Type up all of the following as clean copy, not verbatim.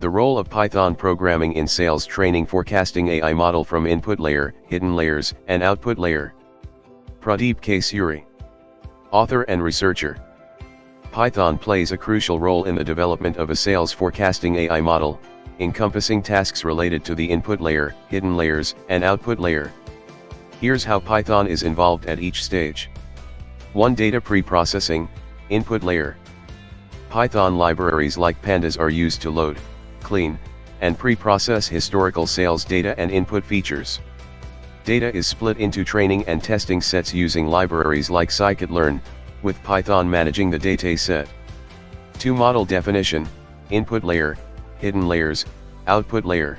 The role of Python programming in sales training forecasting AI model from input layer, hidden layers, and output layer. Pradeep K. Suri. Author and researcher. Python plays a crucial role in the development of a sales forecasting AI model, encompassing tasks related to the input layer, hidden layers, and output layer. Here's how Python is involved at each stage. 1. Data pre-processing, input layer. Python libraries like pandas are used to load, clean, and pre-process historical sales data and input features. Data is split into training and testing sets using libraries like scikit-learn, with Python managing the data set. 2. Model definition, input layer, hidden layers, output layer.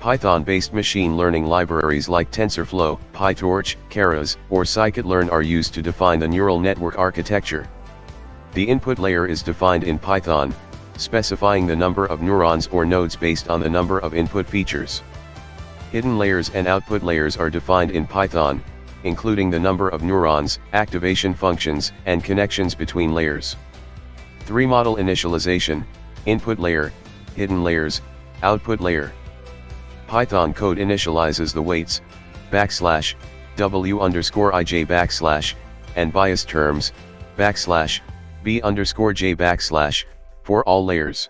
Python-based machine learning libraries like TensorFlow, PyTorch, Keras, or scikit-learn are used to define the neural network architecture. The input layer is defined in Python, specifying the number of neurons or nodes based on the number of input features. Hidden layers and output layers are defined in Python, including the number of neurons, activation functions, and connections between layers. 3. Model initialization, input layer, hidden layers, output layer. Python code initializes the weights, \, w_ij \, and bias terms, \, b_j \, for all layers.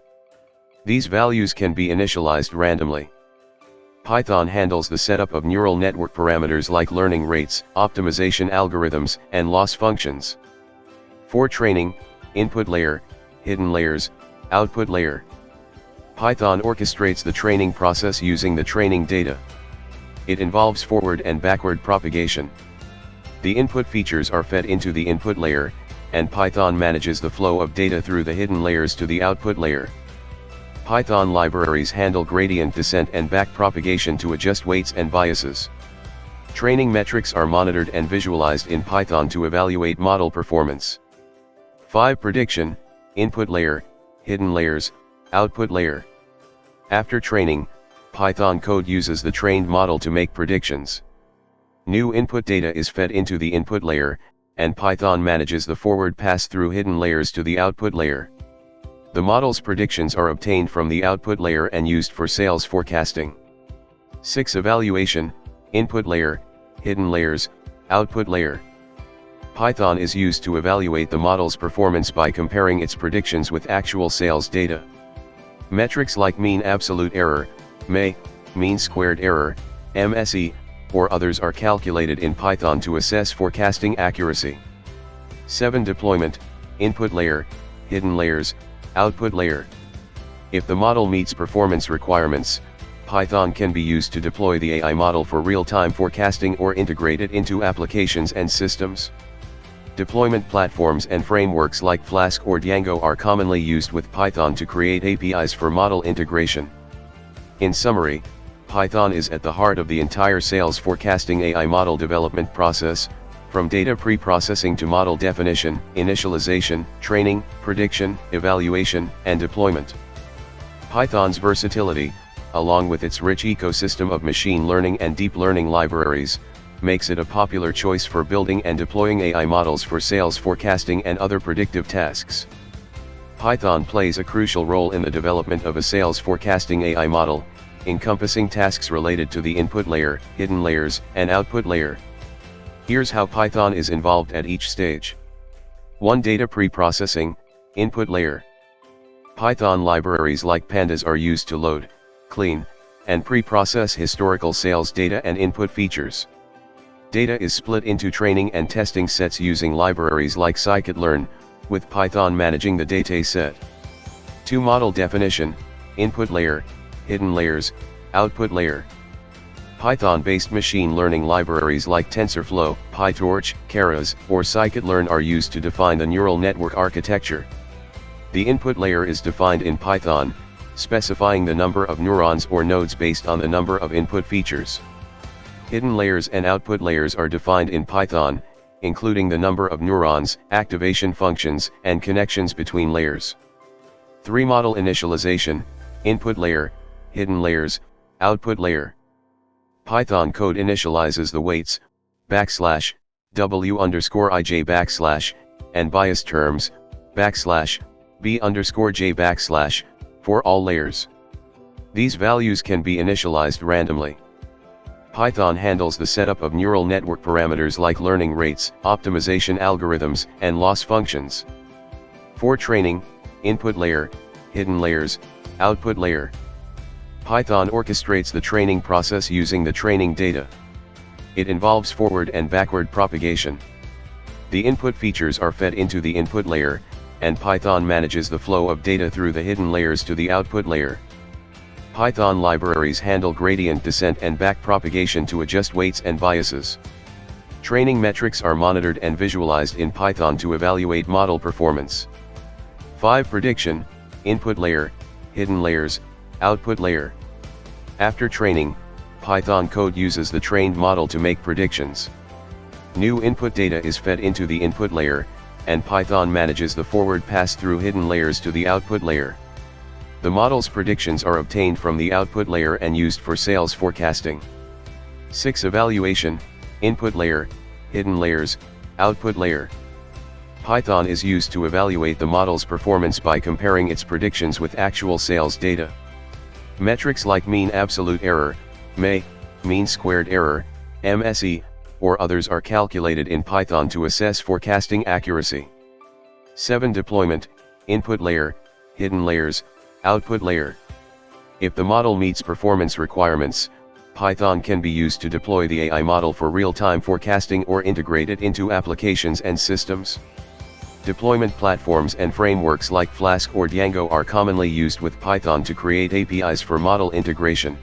These values can be initialized randomly. Python handles the setup of neural network parameters like learning rates, optimization algorithms, and loss functions. 4. Training, input layer, hidden layers, output layer. Python orchestrates the training process using the training data. It involves forward and backward propagation. The input features are fed into the input layer, and Python manages the flow of data through the hidden layers to the output layer. Python libraries handle gradient descent and backpropagation to adjust weights and biases. Training metrics are monitored and visualized in Python to evaluate model performance. 5. Prediction, input layer, hidden layers, output layer. After training, Python code uses the trained model to make predictions. New input data is fed into the input layer, and Python manages the forward pass through hidden layers to the output layer. The model's predictions are obtained from the output layer and used for sales forecasting. 6. Evaluation, input layer, hidden layers, output layer. Python is used to evaluate the model's performance by comparing its predictions with actual sales data. Metrics like mean absolute error, MA, mean squared error, MSE, or others are calculated in Python to assess forecasting accuracy. 7. Deployment, input layer, hidden layers, output layer. If the model meets performance requirements, Python can be used to deploy the AI model for real-time forecasting or integrate it into applications and systems. Deployment platforms and frameworks like Flask or Django are commonly used with Python to create APIs for model integration. In summary, Python is at the heart of the entire sales forecasting AI model development process, from data pre-processing to model definition, initialization, training, prediction, evaluation, and deployment. Python's versatility, along with its rich ecosystem of machine learning and deep learning libraries, makes it a popular choice for building and deploying AI models for sales forecasting and other predictive tasks. Python plays a crucial role in the development of a sales forecasting AI model, encompassing tasks related to the input layer, hidden layers, and output layer. Here's how Python is involved at each stage. 1. Data pre-processing, input layer. Python libraries like pandas are used to load, clean, and pre-process historical sales data and input features. Data is split into training and testing sets using libraries like scikit-learn, with Python managing the data set. 2. Model definition, input layer, hidden layers, output layer. Python-based machine learning libraries like TensorFlow, PyTorch, Keras, or scikit-learn are used to define the neural network architecture. The input layer is defined in Python, specifying the number of neurons or nodes based on the number of input features. Hidden layers and output layers are defined in Python, including the number of neurons, activation functions, and connections between layers. 3. Model initialization, input layer, hidden layers, output layer. Python code initializes the weights, \, w_ij \, and bias terms, \, b_j \, for all layers. These values can be initialized randomly. Python handles the setup of neural network parameters like learning rates, optimization algorithms, and loss functions. For training, input layer, hidden layers, output layer. Python orchestrates the training process using the training data. It involves forward and backward propagation. The input features are fed into the input layer, and Python manages the flow of data through the hidden layers to the output layer. Python libraries handle gradient descent and backpropagation to adjust weights and biases. Training metrics are monitored and visualized in Python to evaluate model performance. 5. Prediction, input layer, hidden layers, output layer. After training, Python code uses the trained model to make predictions. New input data is fed into the input layer, and Python manages the forward pass through hidden layers to the output layer. The model's predictions are obtained from the output layer and used for sales forecasting. 6. Evaluation, input layer, hidden layers, output layer. Python is used to evaluate the model's performance by comparing its predictions with actual sales data. Metrics like mean absolute error, MAE, mean squared error, MSE, or others are calculated in Python to assess forecasting accuracy. 7. Deployment, input layer, hidden layers, output layer. If the model meets performance requirements, Python can be used to deploy the AI model for real-time forecasting or integrate it into applications and systems. Deployment platforms and frameworks like Flask or Django are commonly used with Python to create APIs for model integration.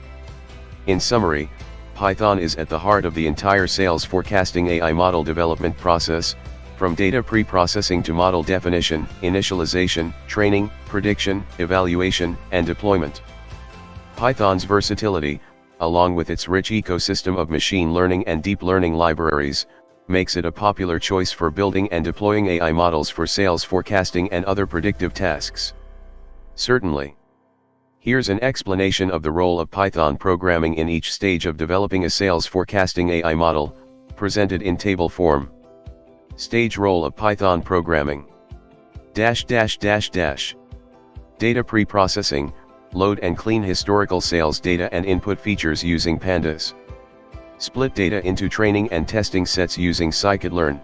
In summary, Python is at the heart of the entire sales forecasting AI model development process, from data pre-processing to model definition, initialization, training, prediction, evaluation, and deployment. Python's versatility, along with its rich ecosystem of machine learning and deep learning libraries, makes it a popular choice for building and deploying AI models for sales forecasting and other predictive tasks. Certainly. Here's an explanation of the role of Python programming in each stage of developing a sales forecasting AI model, presented in table form. Stage role of Python programming. Data pre-processing, load and clean historical sales data and input features using pandas. Split data into training and testing sets using scikit-learn.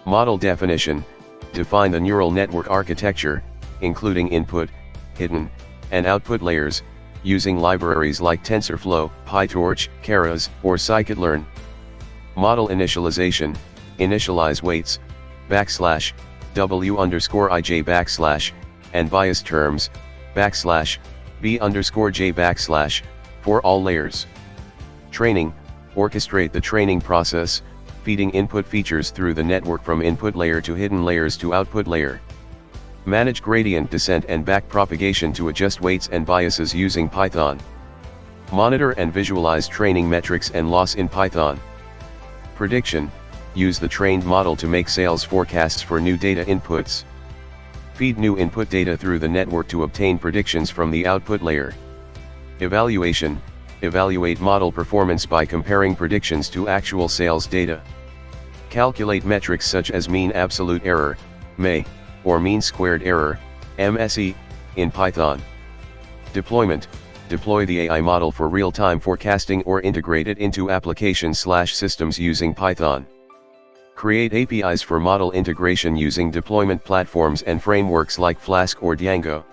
Model definition, define the neural network architecture, including input, hidden, and output layers, using libraries like TensorFlow, PyTorch, Keras, or scikit-learn. Model initialization, initialize weights, \w_ij_ and bias terms, \b_j_ for all layers. Training, orchestrate the training process, feeding input features through the network from input layer to hidden layers to output layer. Manage gradient descent and backpropagation to adjust weights and biases using Python. Monitor and visualize training metrics and loss in Python. Prediction, use the trained model to make sales forecasts for new data inputs. Feed new input data through the network to obtain predictions from the output layer. Evaluation, evaluate model performance by comparing predictions to actual sales data. Calculate metrics such as mean absolute error, MAE, or mean squared error, MSE, in Python. Deployment, deploy the AI model for real-time forecasting or integrate it into applications/systems using Python. Create APIs for model integration using deployment platforms and frameworks like Flask or Django.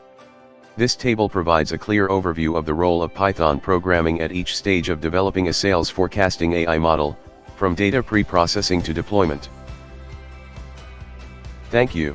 This table provides a clear overview of the role of Python programming at each stage of developing a sales forecasting AI model, from data pre-processing to deployment. Thank you.